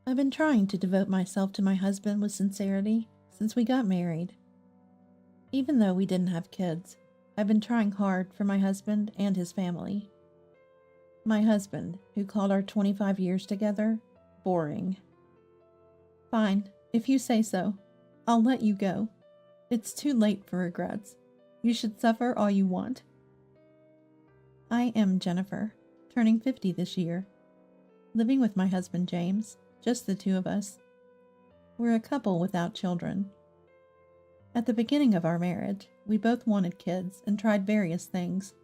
I've been trying to devote myself to my husband with sincerity since we got married. Even though we didn't have kids, I've been trying hard for my husband and his family. My husband, who called our 25 years together boring. Fine, if you say so. I'll let you go. It's too late for regrets. You should suffer all you want. I am Jennifer, turning 50 this year, living with my husband James, just the two of us. We're a couple without children. At the beginning of our marriage, we both wanted kids and tried various things.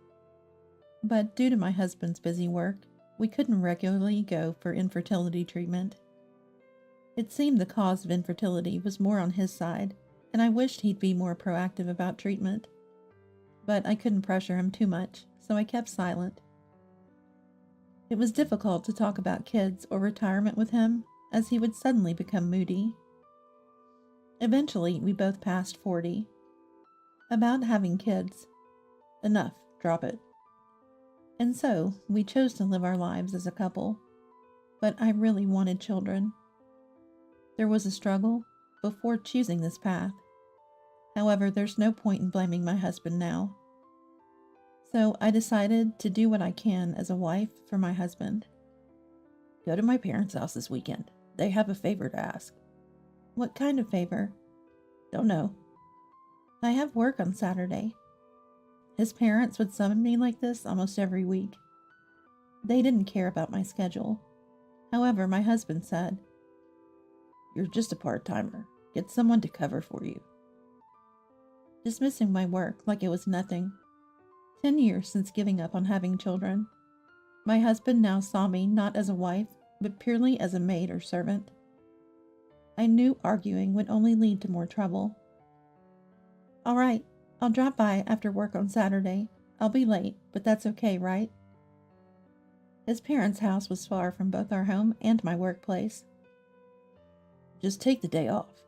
But due to my husband's busy work, we couldn't regularly go for infertility treatment. It seemed the cause of infertility was more on his side, and I wished he'd be more proactive about treatment. But I couldn't pressure him too much, so I kept silent. It was difficult to talk about kids or retirement with him, as he would suddenly become moody. Eventually, we both passed 40. About having kids. Enough, drop it. And so, we chose to live our lives as a couple. But I really wanted children. There was a struggle before choosing this path. However, there's no point in blaming my husband now. So I decided to do what I can as a wife for my husband. Go to my parents' house this weekend. They have a favor to ask. What kind of favor? Don't know. I have work on Saturday. His parents would summon me like this almost every week. They didn't care about my schedule. However, my husband said, "You're just a part-timer. Get someone to cover for you." Dismissing my work like it was nothing. 10 years since giving up on having children. My husband now saw me not as a wife, but purely as a maid or servant. I knew arguing would only lead to more trouble. All right, I'll drop by after work on Saturday. I'll be late, but that's okay, right? His parents' house was far from both our home and my workplace. Just take the day off.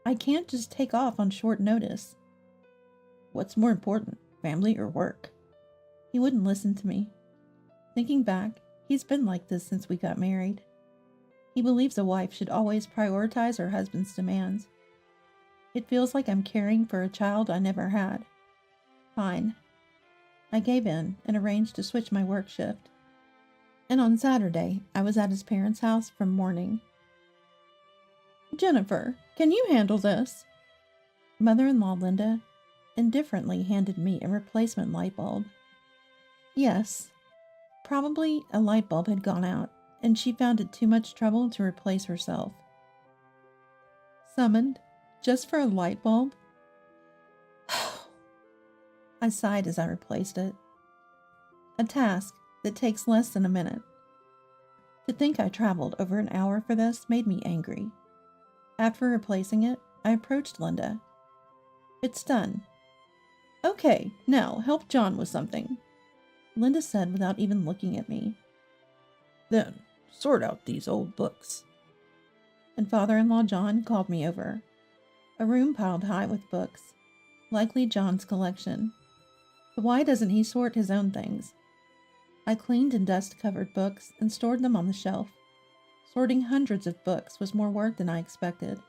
I can't just take off on short notice. What's more important, family or work? He wouldn't listen to me. Thinking back, he's been like this since we got married. He believes a wife should always prioritize her husband's demands. It feels like I'm caring for a child I never had. Fine. I gave in and arranged to switch my work shift. And on Saturday, I was at his parents' house from morning. Jennifer, can you handle this? Mother-in-law Linda indifferently handed me a replacement light bulb. Yes. Probably a light bulb had gone out, and she found it too much trouble to replace herself. Summoned, just for a light bulb? I sighed as I replaced it. A task that takes less than a minute. To think I traveled over an hour for this made me angry. After replacing it, I approached Linda. It's done. Okay, now help John with something, Linda said without even looking at me. Then, sort out these old books. And father-in-law John called me over. A room piled high with books, likely John's collection. But why doesn't he sort his own things? I cleaned and dust-covered books and stored them on the shelf. Sorting hundreds of books was more work than I expected.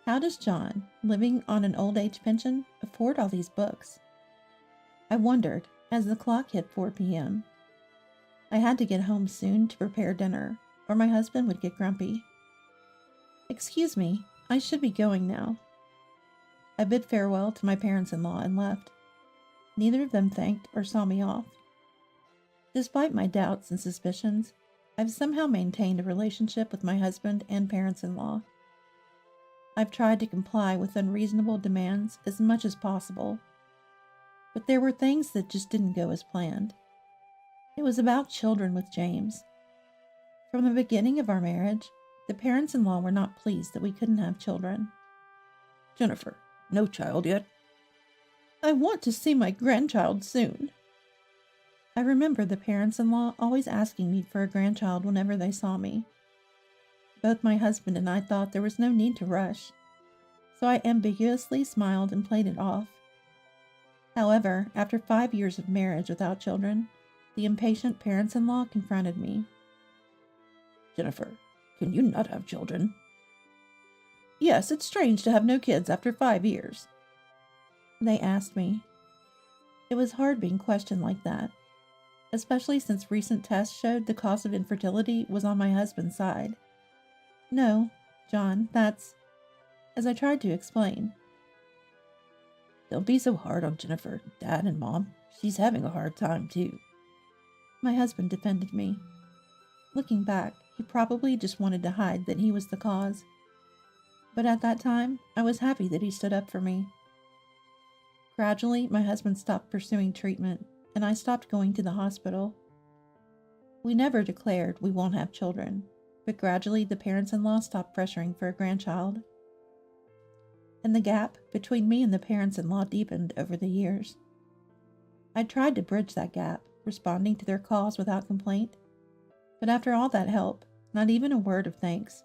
How does John, living on an old age pension, afford all these books? I wondered as the clock hit 4 p.m. I had to get home soon to prepare dinner, or my husband would get grumpy. Excuse me, I should be going now. I bid farewell to my parents-in-law and left. Neither of them thanked or saw me off. Despite my doubts and suspicions, I've somehow maintained a relationship with my husband and parents-in-law. I've tried to comply with unreasonable demands as much as possible, but there were things that just didn't go as planned. It was about children with James. From the beginning of our marriage, the parents-in-law were not pleased that we couldn't have children. Jennifer, no child yet? I want to see my grandchild soon. I remember the parents-in-law always asking me for a grandchild whenever they saw me. Both my husband and I thought there was no need to rush, so I ambiguously smiled and played it off. However, after 5 years of marriage without children, the impatient parents-in-law confronted me. Jennifer, Can you not have children? Yes, it's strange to have no kids after 5 years. They asked me. It was hard being questioned like that, especially since recent tests showed the cause of infertility was on my husband's side. No, John, that's... As I tried to explain. Don't be so hard on Jennifer, Dad and Mom. She's having a hard time, too. My husband defended me. Looking back, he probably just wanted to hide that he was the cause. But at that time, I was happy that he stood up for me. Gradually, my husband stopped pursuing treatment, and I stopped going to the hospital. We never declared we won't have children, but gradually the parents-in-law stopped pressuring for a grandchild. And the gap between me and the parents-in-law deepened over the years. I tried to bridge that gap, responding to their calls without complaint, but after all that help, not even a word of thanks.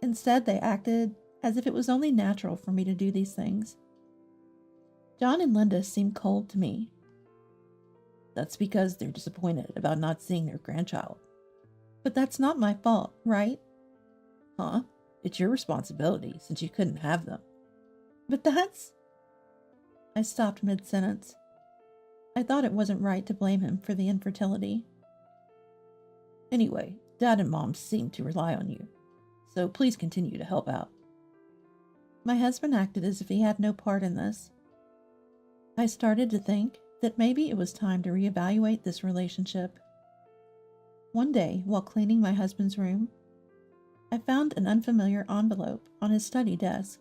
Instead, they acted as if it was only natural for me to do these things. John and Linda seemed cold to me. That's because they're disappointed about not seeing their grandchild. But that's not my fault, right? Huh? It's your responsibility since you couldn't have them. But that's... I stopped mid-sentence. I thought it wasn't right to blame him for the infertility. Anyway, Dad and Mom seem to rely on you, so please continue to help out. My husband acted as if he had no part in this. I started to think that maybe it was time to reevaluate this relationship. One day, while cleaning my husband's room, I found an unfamiliar envelope on his study desk.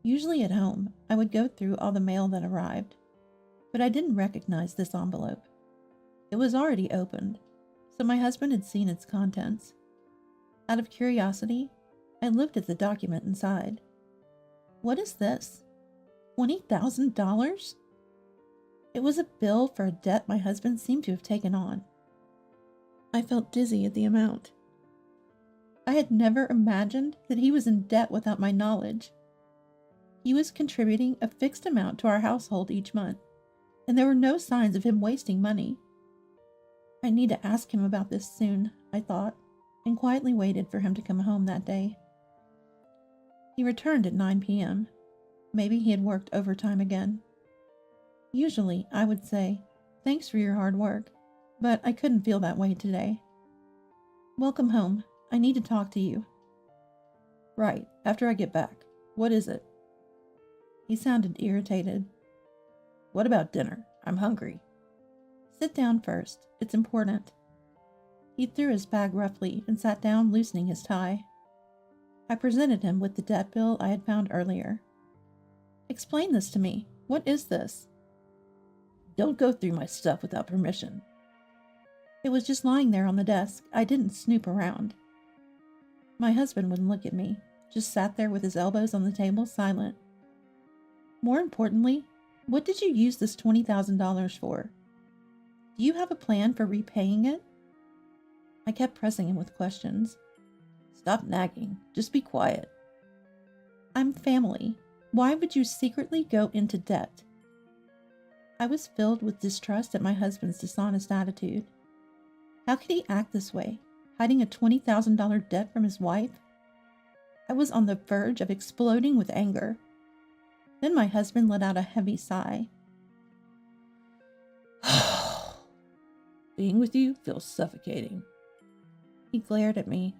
Usually at home, I would go through all the mail that arrived, but I didn't recognize this envelope. It was already opened, so my husband had seen its contents. Out of curiosity, I looked at the document inside. What is this? $20,000? It was a bill for a debt my husband seemed to have taken on. I felt dizzy at the amount. I had never imagined that he was in debt without my knowledge. He was contributing a fixed amount to our household each month, and there were no signs of him wasting money. I need to ask him about this soon, I thought, and quietly waited for him to come home that day. He returned at 9 p.m. Maybe he had worked overtime again. Usually, I would say, "Thanks for your hard work," but I couldn't feel that way today. "Welcome home. I need to talk to you." "Right, after I get back. What is it?" He sounded irritated. "What about dinner? I'm hungry." "Sit down first. It's important." He threw his bag roughly and sat down, loosening his tie. I presented him with the debt bill I had found earlier. "Explain this to me. What is this?" "Don't go through my stuff without permission." "It was just lying there on the desk. I didn't snoop around." My husband wouldn't look at me, just sat there with his elbows on the table, silent. "More importantly, what did you use this $20,000 for? Do you have a plan for repaying it?" I kept pressing him with questions. "Stop nagging. Just be quiet." "I'm family. Why would you secretly go into debt?" I was filled with distrust at my husband's dishonest attitude. How could he act this way, hiding a $20,000 debt from his wife? I was on the verge of exploding with anger. Then my husband let out a heavy sigh. "Being with you feels suffocating." He glared at me,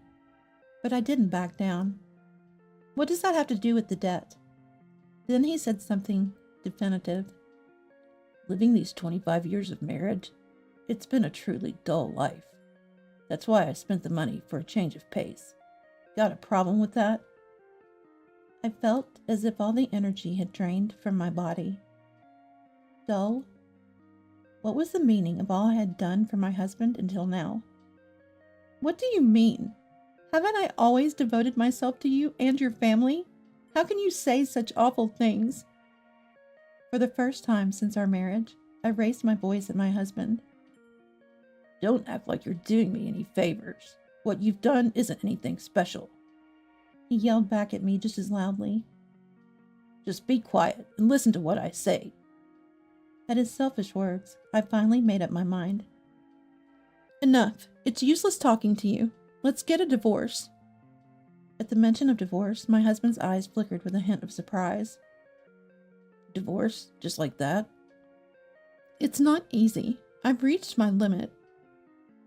but I didn't back down. "What does that have to do with the debt?" Then he said something definitive. "Living these 25 years of marriage, it's been a truly dull life. That's why I spent the money for a change of pace. Got a problem with that?" I felt as if all the energy had drained from my body. Dull? What was the meaning of all I had done for my husband until now? "What do you mean? Haven't I always devoted myself to you and your family? How can you say such awful things?" For the first time since our marriage, I raised my voice at my husband. "Don't act like you're doing me any favors. What you've done isn't anything special." He yelled back at me just as loudly. "Just be quiet and listen to what I say." At his selfish words, I finally made up my mind. "Enough. It's useless talking to you. Let's get a divorce. At the mention of divorce, my husband's eyes flickered with a hint of surprise. Divorce? Just like that? It's not easy. I've reached my limit.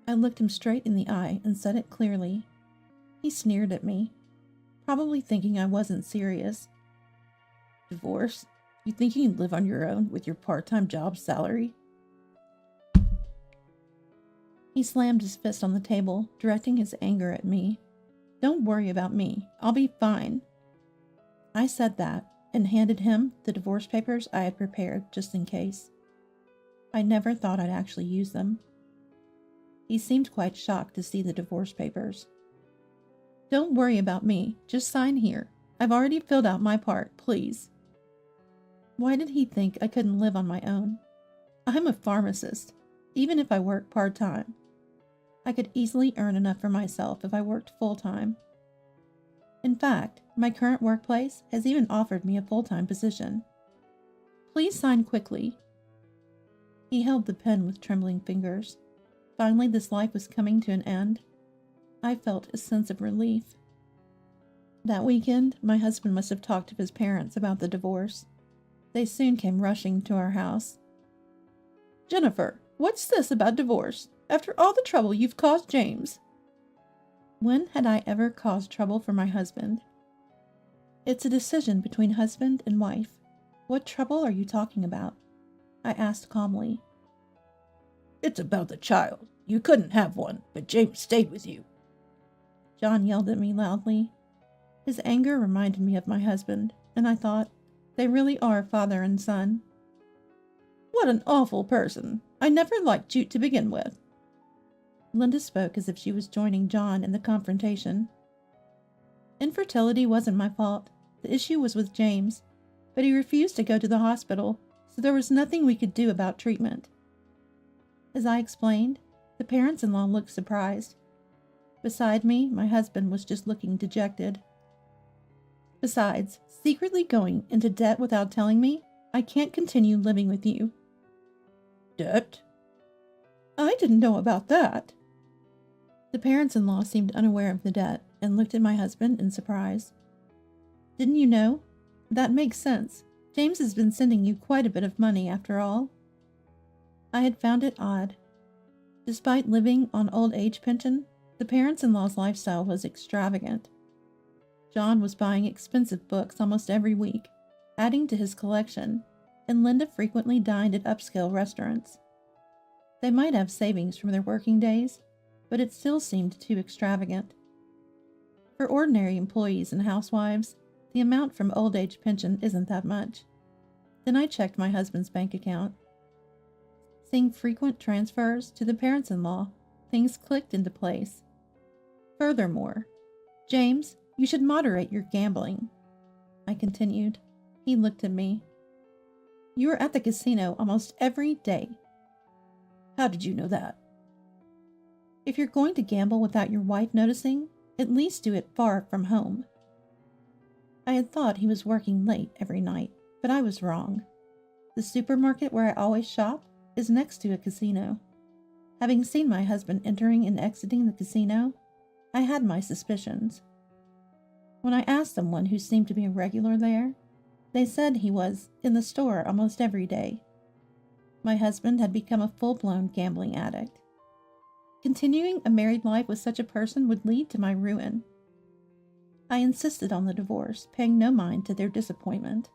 I looked him straight in the eye and said it clearly. He sneered at me, probably thinking I wasn't serious. Divorce? You think you can live on your own with your part-time job salary? He slammed his fist on the table, directing his anger at me. Don't worry about me. I'll be fine. I said that and handed him the divorce papers I had prepared just in case. I never thought I'd actually use them. He seemed quite shocked to see the divorce papers. Don't worry about me. Just sign here. I've already filled out my part, please. Why did he think I couldn't live on my own? I'm a pharmacist, even if I work part-time. I could easily earn enough for myself if I worked full-time. In fact, my current workplace has even offered me a full-time position. Please sign quickly. He held the pen with trembling fingers. Finally, this life was coming to an end. I felt a sense of relief. That weekend, my husband must have talked to his parents about the divorce. They soon came rushing to our house. Jennifer, what's this about divorce? After all the trouble you've caused James. When had I ever caused trouble for my husband? It's a decision between husband and wife. What trouble are you talking about? I asked calmly. It's about the child. You couldn't have one, but James stayed with you. John yelled at me loudly. His anger reminded me of my husband, and I thought, they really are father and son. What an awful person. I never liked Jute to begin with. Linda spoke as if she was joining John in the confrontation. Infertility wasn't my fault. The issue was with James, but he refused to go to the hospital, so there was nothing we could do about treatment. As I explained, the parents-in-law looked surprised. Beside me, my husband was just looking dejected. Besides, secretly going into debt without telling me, I can't continue living with you. Debt? I didn't know about that. The parents-in-law seemed unaware of the debt and looked at my husband in surprise. Didn't you know? That makes sense. James has been sending you quite a bit of money after all. I had found it odd. Despite living on old age pension, the parents-in-law's lifestyle was extravagant. John was buying expensive books almost every week, adding to his collection, and Linda frequently dined at upscale restaurants. They might have savings from their working days, but it still seemed too extravagant. For ordinary employees and housewives, the amount from old age pension isn't that much. Then I checked my husband's bank account. Seeing frequent transfers to the parents-in-law, things clicked into place. Furthermore, James, you should moderate your gambling. I continued. He looked at me. You are at the casino almost every day. How did you know that? If you're going to gamble without your wife noticing, at least do it far from home. I had thought he was working late every night, but I was wrong. The supermarket where I always shop is next to a casino. Having seen my husband entering and exiting the casino, I had my suspicions. When I asked someone who seemed to be a regular there, they said he was in the store almost every day. My husband had become a full-blown gambling addict. Continuing a married life with such a person would lead to my ruin. I insisted on the divorce, paying no mind to their disappointment.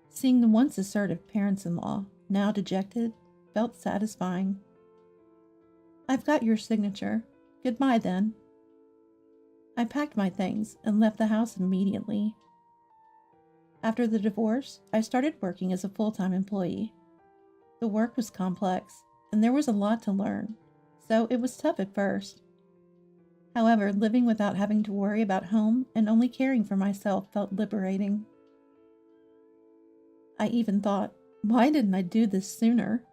Seeing the once assertive parents-in-law, now dejected, felt satisfying. I've got your signature. Goodbye, then. I packed my things and left the house immediately. After the divorce, I started working as a full-time employee. The work was complex, and there was a lot to learn, so it was tough at first. However, living without having to worry about home and only caring for myself felt liberating. I even thought, why didn't I do this sooner?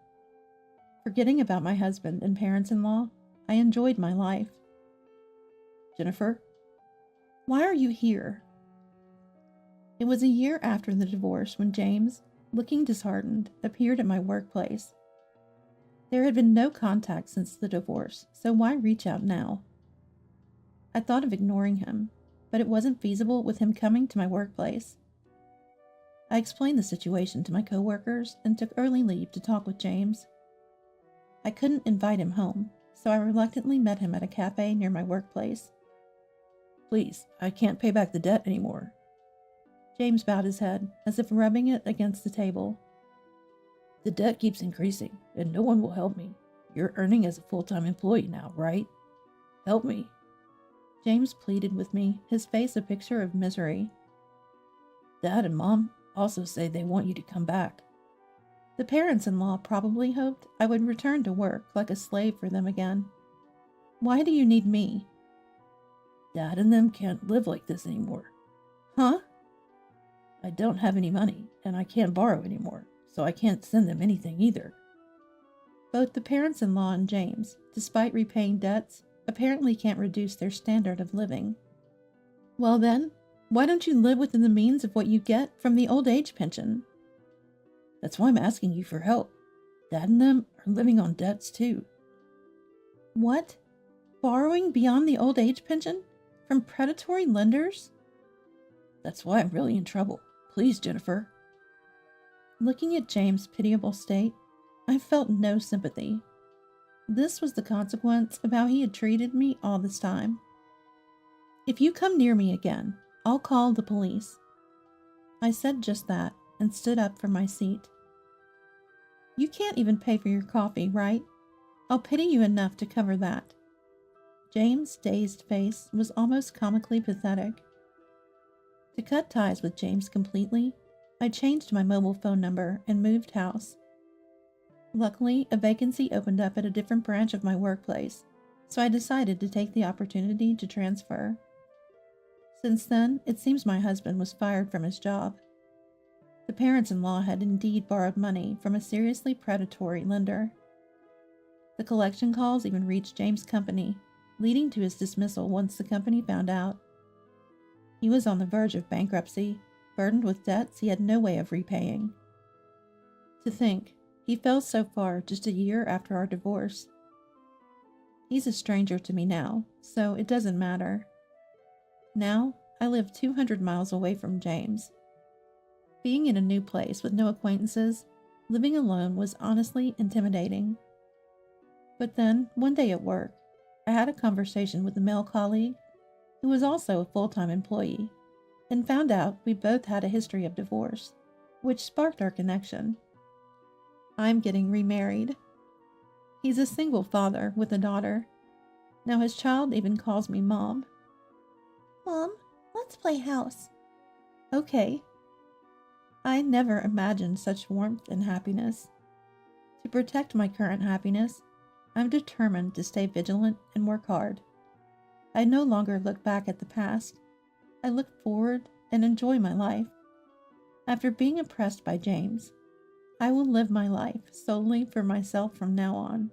Forgetting about my husband and parents-in-law, I enjoyed my life. Jennifer? Why are you here? It was a year after the divorce when James, looking disheartened, appeared at my workplace. There had been no contact since the divorce, so why reach out now? I thought of ignoring him, but it wasn't feasible with him coming to my workplace. I explained the situation to my coworkers and took early leave to talk with James. I couldn't invite him home, so I reluctantly met him at a cafe near my workplace. Please, I can't pay back the debt anymore. James bowed his head, as if rubbing it against the table. The debt keeps increasing, and no one will help me. You're earning as a full-time employee now, right? Help me. James pleaded with me, his face a picture of misery. Dad and Mom also say they want you to come back. The parents-in-law probably hoped I would return to work like a slave for them again. Why do you need me? Dad and them can't live like this anymore. Huh? I don't have any money, and I can't borrow anymore, so I can't send them anything either. Both the parents-in-law and James, despite repaying debts, apparently can't reduce their standard of living. Well then, why don't you live within the means of what you get from the old age pension? That's why I'm asking you for help. Dad and them are living on debts too. What? Borrowing beyond the old age pension? From predatory lenders? That's why I'm really in trouble. Please, Jennifer. Looking at James' pitiable state, I felt no sympathy. This was the consequence of how he had treated me all this time. If you come near me again, I'll call the police. I said just that and stood up from my seat. You can't even pay for your coffee, right? I'll pity you enough to cover that. James' dazed face was almost comically pathetic. To cut ties with James completely, I changed my mobile phone number and moved house. Luckily, a vacancy opened up at a different branch of my workplace, so I decided to take the opportunity to transfer. Since then, it seems my husband was fired from his job. The parents-in-law had indeed borrowed money from a seriously predatory lender. The collection calls even reached James' company, leading to his dismissal once the company found out. He was on the verge of bankruptcy, burdened with debts he had no way of repaying. To think, he fell so far just a year after our divorce. He's a stranger to me now, so it doesn't matter. Now, I live 200 miles away from James. Being in a new place with no acquaintances, living alone was honestly intimidating. But then, one day at work, I had a conversation with a male colleague who was also a full-time employee, and found out we both had a history of divorce, which sparked our connection. I'm getting remarried. He's a single father with a daughter. Now his child even calls me Mom. Mom, let's play house. Okay. I never imagined such warmth and happiness. To protect my current happiness, I'm determined to stay vigilant and work hard. I no longer look back at the past. I look forward and enjoy my life. After being oppressed by James, I will live my life solely for myself from now on.